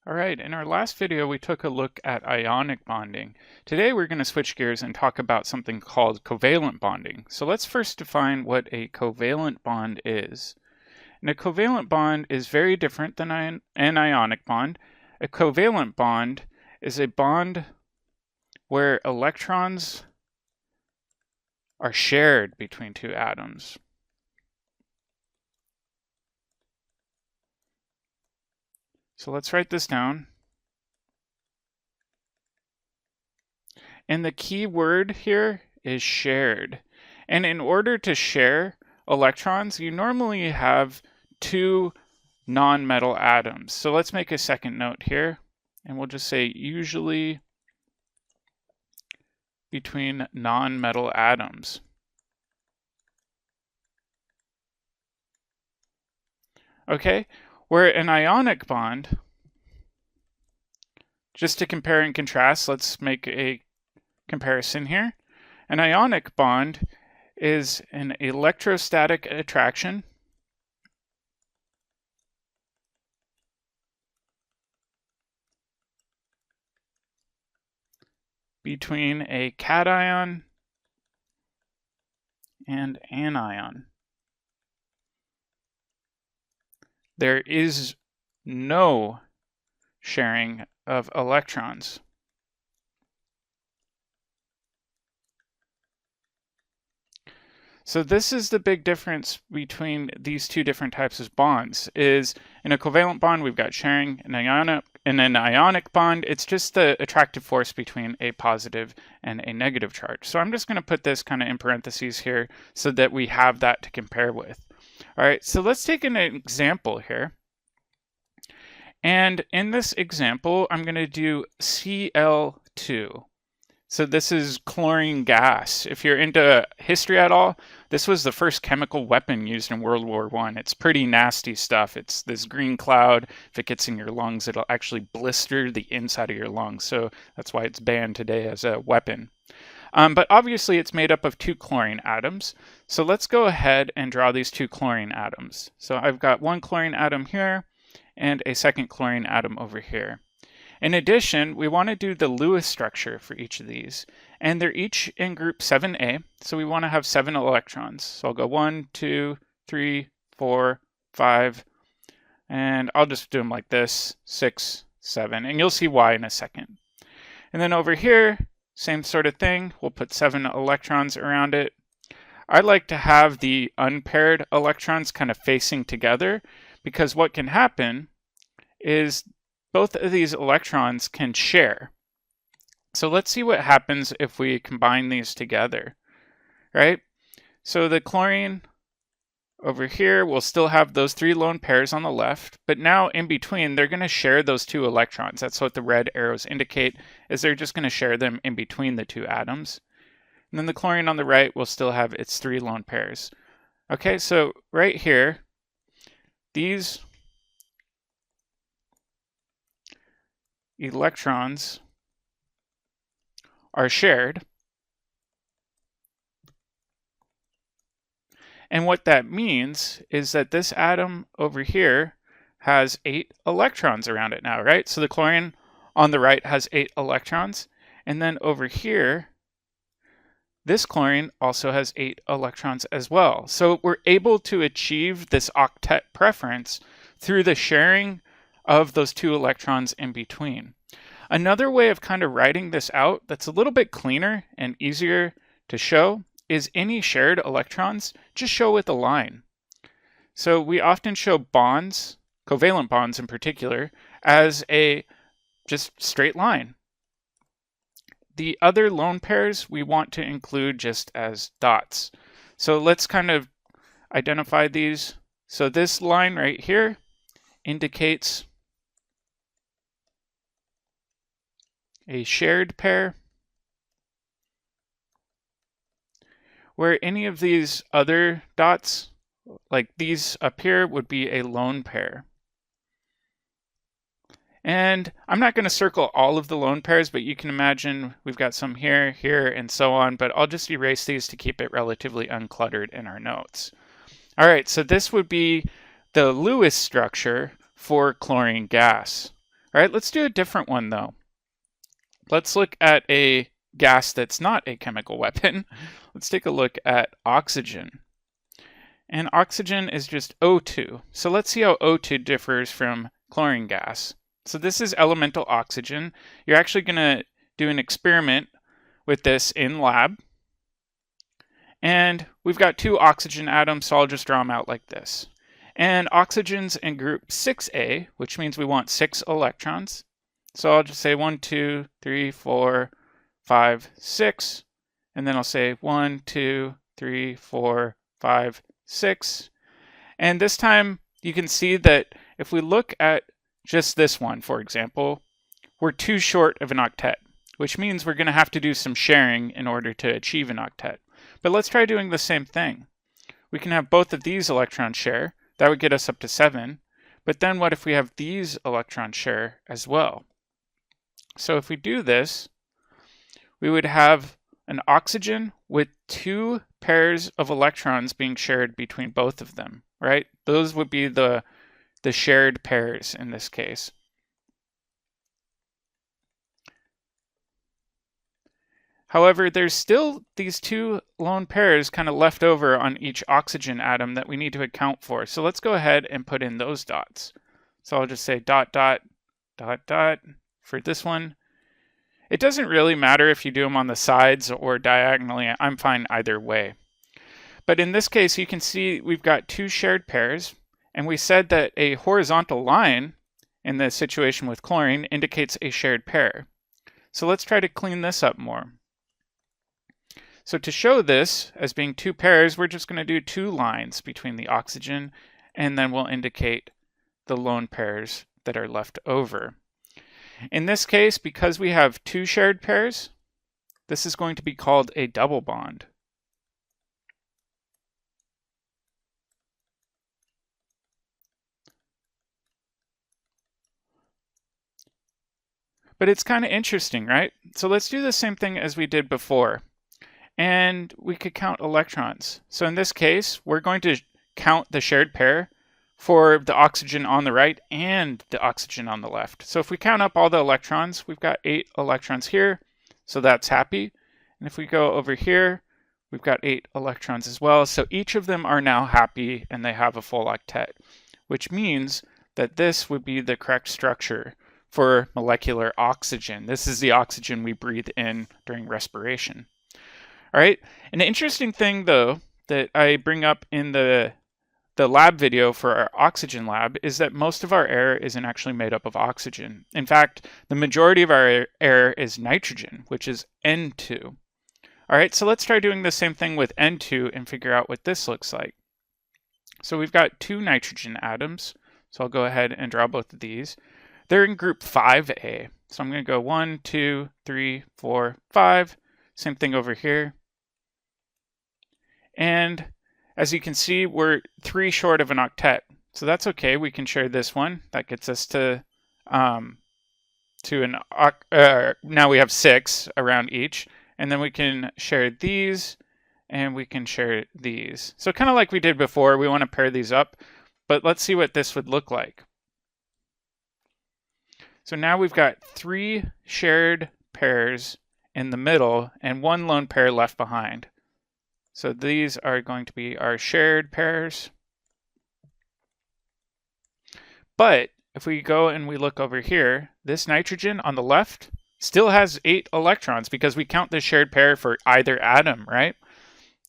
All right, in our last video, we took a look at ionic bonding. Today, we're going to switch gears and talk about something called covalent bonding. So let's first define what a covalent bond is. And a covalent bond is very different than an ionic bond. A covalent bond is a bond where electrons are shared between two atoms. So let's write this down. And the key word here is shared. And in order to share electrons, you normally have two non-metal atoms. So let's make a second note here, and we'll just say usually between non-metal atoms. Okay, where an ionic bond, just to compare and contrast, let's make a comparison here. An ionic bond is an electrostatic attraction between a cation and anion. There is no sharing of electrons. So this is the big difference between these two different types of bonds. Is in a covalent bond, we've got sharing. In an ionic bond, it's just the attractive force between a positive and a negative charge. So I'm just going to put this kind of in parentheses here so that we have that to compare with. All right, so let's take an example here. And in this example, I'm going to do Cl2. So this is chlorine gas. If you're into history at all, this was the first chemical weapon used in World War I. It's pretty nasty stuff. It's this green cloud. If it gets in your lungs, it'll actually blister the inside of your lungs. So that's why it's banned today as a weapon. But obviously it's made up of two chlorine atoms. So let's go ahead and draw these two chlorine atoms. So I've got one chlorine atom here and a second chlorine atom over here. In addition, we want to do the Lewis structure for each of these, and they're each in group 7A, so we want to have 7 electrons. So I'll go 1, 2, 3, 4, 5, and I'll just do them like this, 6, 7, and you'll see why in a second. And then over here, same sort of thing, we'll put 7 electrons around it. I like to have the unpaired electrons kind of facing together, because what can happen is both of these electrons can share. So let's see what happens if we combine these together, right? So the chlorine over here will still have those 3 lone pairs on the left, but now in between, they're going to share those 2 electrons. That's what the red arrows indicate, is they're just going to share them in between the 2 atoms. And then the chlorine on the right will still have its 3 lone pairs. Okay, so right here, these electrons are shared. And what that means is that this atom over here has 8 electrons around it now, right? So the chlorine on the right has 8 electrons. And then over here, this chlorine also has 8 electrons as well. So we're able to achieve this octet preference through the sharing of those 2 electrons in between. Another way of kind of writing this out that's a little bit cleaner and easier to show is any shared electrons just show with a line. So we often show bonds, covalent bonds in particular, as a just straight line. The other lone pairs we want to include just as dots. So let's kind of identify these. So this line right here indicates a shared pair, where any of these other dots, like these up here, would be a lone pair. And I'm not going to circle all of the lone pairs, but you can imagine we've got some here, here, and so on, but I'll just erase these to keep it relatively uncluttered in our notes. All right, so this would be the Lewis structure for chlorine gas. All right, let's do a different one though. Let's look at a gas that's not a chemical weapon. Let's take a look at oxygen. And oxygen is just O2. So let's see how O2 differs from chlorine gas. So this is elemental oxygen. You're actually going to do an experiment with this in lab. And we've got 2 oxygen atoms, so I'll just draw them out like this. And oxygen's in group 6A, which means we want 6 electrons. So I'll just say 1, 2, 3, 4, 5, 6. And then I'll say 1, 2, 3, 4, 5, 6. And this time you can see that if we look at just this one, for example, we're too short of an octet, which means we're going to have to do some sharing in order to achieve an octet. But let's try doing the same thing. We can have both of these electrons share. That would get us up to 7. But then what if we have these electrons share as well? So if we do this, we would have an oxygen with 2 pairs of electrons being shared between both of them, right? Those would be the shared pairs in this case. However, there's still these 2 lone pairs kind of left over on each oxygen atom that we need to account for. So let's go ahead and put in those dots. So I'll just say dot, dot, dot, dot for this one. It doesn't really matter if you do them on the sides or diagonally. I'm fine either way. But in this case, you can see we've got 2 shared pairs, and we said that a horizontal line in the situation with chlorine indicates a shared pair. So let's try to clean this up more. So to show this as being 2 pairs, we're just going to do 2 lines between the oxygen, and then we'll indicate the lone pairs that are left over. In this case, because we have 2 shared pairs, this is going to be called a double bond. But it's kind of interesting, right? So let's do the same thing as we did before. And we could count electrons. So in this case, we're going to count the shared pair for the oxygen on the right and the oxygen on the left. So if we count up all the electrons, we've got 8 electrons here, so that's happy. And if we go over here, we've got 8 electrons as well. So each of them are now happy and they have a full octet, which means that this would be the correct structure for molecular oxygen. This is the oxygen we breathe in during respiration. All right, an interesting thing though that I bring up in the lab video for our oxygen lab is that most of our air isn't actually made up of oxygen. In fact, the majority of our air is nitrogen, which is N2. All right, so let's try doing the same thing with N2 and figure out what this looks like. So we've got 2 nitrogen atoms. So I'll go ahead and draw both of these. They're in group 5A. So I'm going to go 1, 2, 3, 4, 5. Same thing over here. And as you can see, we're 3 short of an octet. So that's okay. We can share this one. That gets us to now we have 6 around each. And then we can share these and we can share these. So kind of like we did before, we want to pair these up. But let's see what this would look like. So now we've got 3 shared pairs in the middle and 1 lone pair left behind. So these are going to be our shared pairs. But if we go and we look over here, this nitrogen on the left still has 8 electrons because we count the shared pair for either atom, right?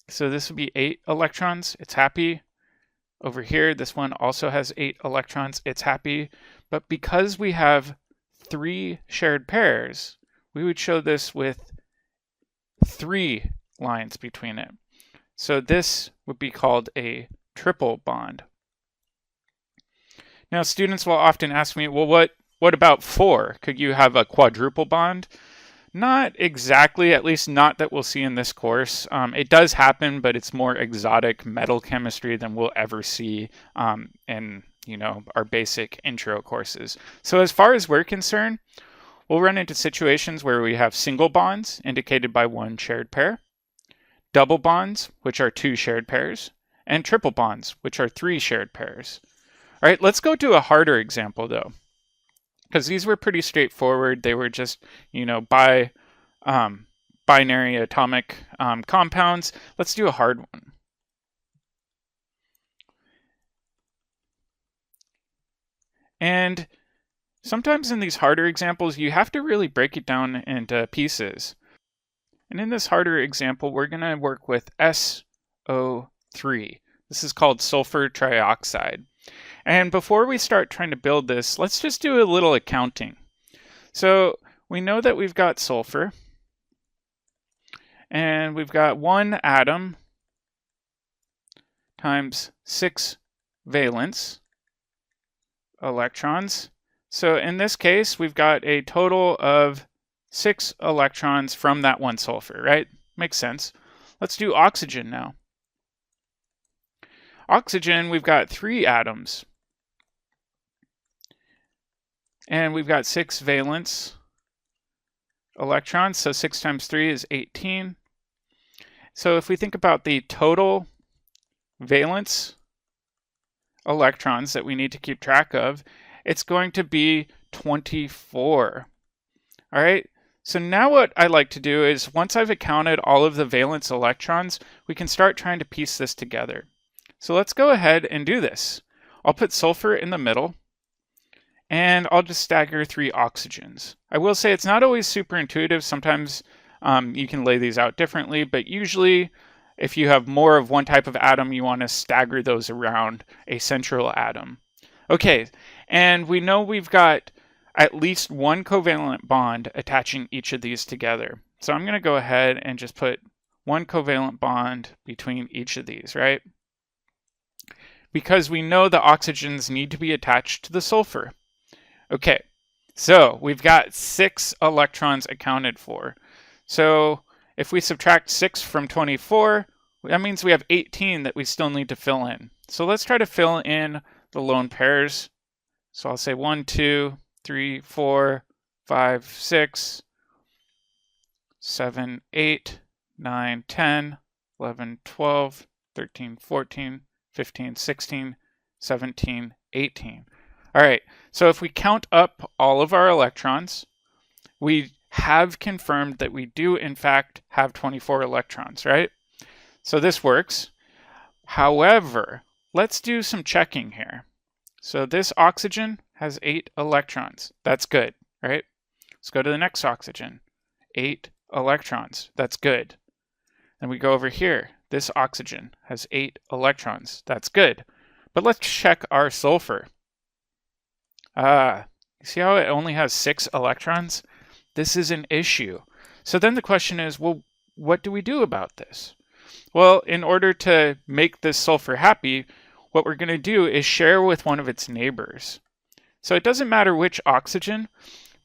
So this would be 8 electrons. It's happy. Over here, this one also has 8 electrons. It's happy. But because we have 3 shared pairs, we would show this with 3 lines between it. So this would be called a triple bond. Now, students will often ask me, well, what about 4? Could you have a quadruple bond? Not exactly, at least not that we'll see in this course. It does happen, but it's more exotic metal chemistry than we'll ever see in our basic intro courses. So as far as we're concerned, we'll run into situations where we have single bonds indicated by 1 shared pair, double bonds, which are 2 shared pairs, and triple bonds, which are 3 shared pairs. All right, let's go to a harder example though. because these were pretty straightforward. They were just, binary atomic compounds. Let's do a hard one. And sometimes in these harder examples, you have to really break it down into pieces. And in this harder example, we're going to work with SO3. This is called sulfur trioxide. And before we start trying to build this, let's just do a little accounting. So we know that we've got sulfur, and we've got 1 atom times 6 valence electrons. So in this case, we've got a total of 6 electrons from that 1 sulfur, right? Makes sense. Let's do oxygen now. Oxygen, we've got 3 atoms. And we've got 6 valence electrons, so 6 times 3 is 18. So if we think about the total valence electrons that we need to keep track of, it's going to be 24. All right, so now what I like to do is, once I've accounted all of the valence electrons, we can start trying to piece this together. So let's go ahead and do this. I'll put sulfur in the middle, and I'll just stagger 3 oxygens. I will say it's not always super intuitive. Sometimes you can lay these out differently, but usually if you have more of one type of atom, you want to stagger those around a central atom. Okay, and we know we've got at least 1 covalent bond attaching each of these together. So I'm going to go ahead and just put 1 covalent bond between each of these, right? Because we know the oxygens need to be attached to the sulfur. Okay, so we've got 6 electrons accounted for. So if we subtract 6 from 24, that means we have 18 that we still need to fill in. So let's try to fill in the lone pairs. So I'll say 1, 2, 3, 4, 5, 6, 7, 8, 9, 10, 11, 12, 13, 14, 15, 16, 17, 18. All right, so if we count up all of our electrons, we have confirmed that we do in fact have 24 electrons, right? So this works. However, let's do some checking here. So this oxygen has 8 electrons. That's good, right? Let's go to the next oxygen. 8 electrons. That's good. Then we go over here. This oxygen has 8 electrons. That's good. But let's check our sulfur. You see how it only has 6 electrons? This is an issue. So then the question is, well, what do we do about this? Well, in order to make this sulfur happy, what we're going to do is share with one of its neighbors. So it doesn't matter which oxygen,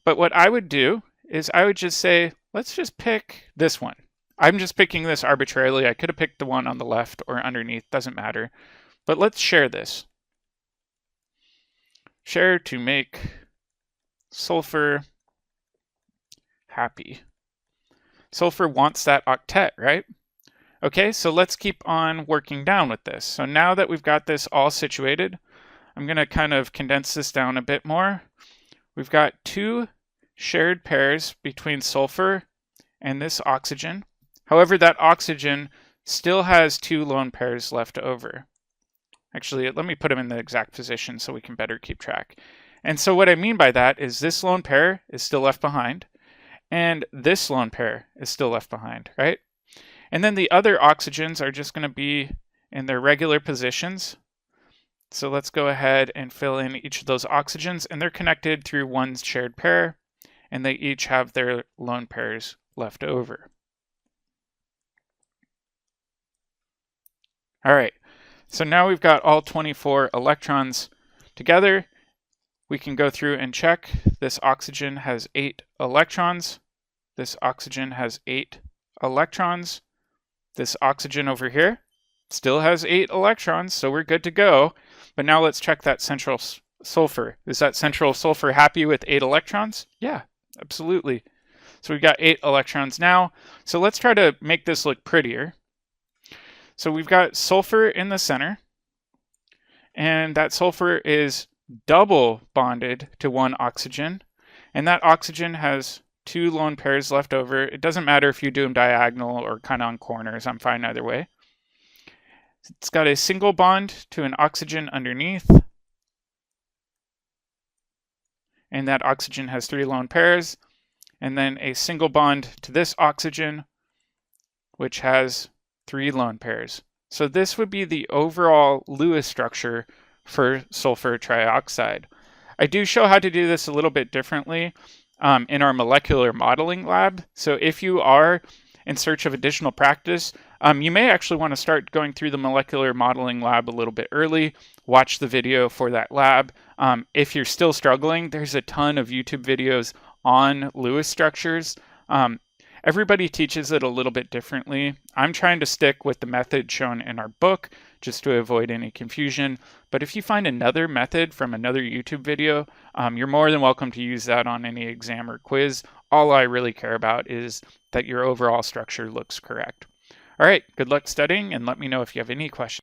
but what I would do is I would just say, let's just pick this one. I'm just picking this arbitrarily. I could have picked the one on the left or underneath, doesn't matter. But let's share this. Share to make sulfur happy. Sulfur wants that octet, right? Okay, so let's keep on working down with this. So now that we've got this all situated, I'm going to kind of condense this down a bit more. We've got 2 shared pairs between sulfur and this oxygen. However, that oxygen still has 2 lone pairs left over. Actually, let me put them in the exact position so we can better keep track. And so what I mean by that is this lone pair is still left behind, and this lone pair is still left behind, right? And then the other oxygens are just going to be in their regular positions. So let's go ahead and fill in each of those oxygens, and they're connected through 1 shared pair, and they each have their lone pairs left over. All right, so now we've got all 24 electrons together. We can go through and check. This oxygen has 8 electrons. This oxygen has 8 electrons. This oxygen over here still has 8 electrons, so we're good to go. But now let's check that central sulfur. Is that central sulfur happy with 8 electrons? Yeah, absolutely. So we've got 8 electrons now. So let's try to make this look prettier. So we've got sulfur in the center, and that sulfur is double bonded to one oxygen, and that oxygen has 2 lone pairs left over. It doesn't matter if you do them diagonal or kind of on corners, I'm fine either way. It's got a single bond to an oxygen underneath, and that oxygen has 3 lone pairs, and then a single bond to this oxygen, which has 3 lone pairs. So this would be the overall Lewis structure for sulfur trioxide. I do show how to do this a little bit differently in our molecular modeling lab. So if you are in search of additional practice, you may actually want to start going through the molecular modeling lab a little bit early. Watch the video for that lab. If you're still struggling, there's a ton of YouTube videos on Lewis structures. Everybody teaches it a little bit differently. I'm trying to stick with the method shown in our book just to avoid any confusion. But if you find another method from another YouTube video, you're more than welcome to use that on any exam or quiz. All I really care about is that your overall structure looks correct. All right, good luck studying, and let me know if you have any questions.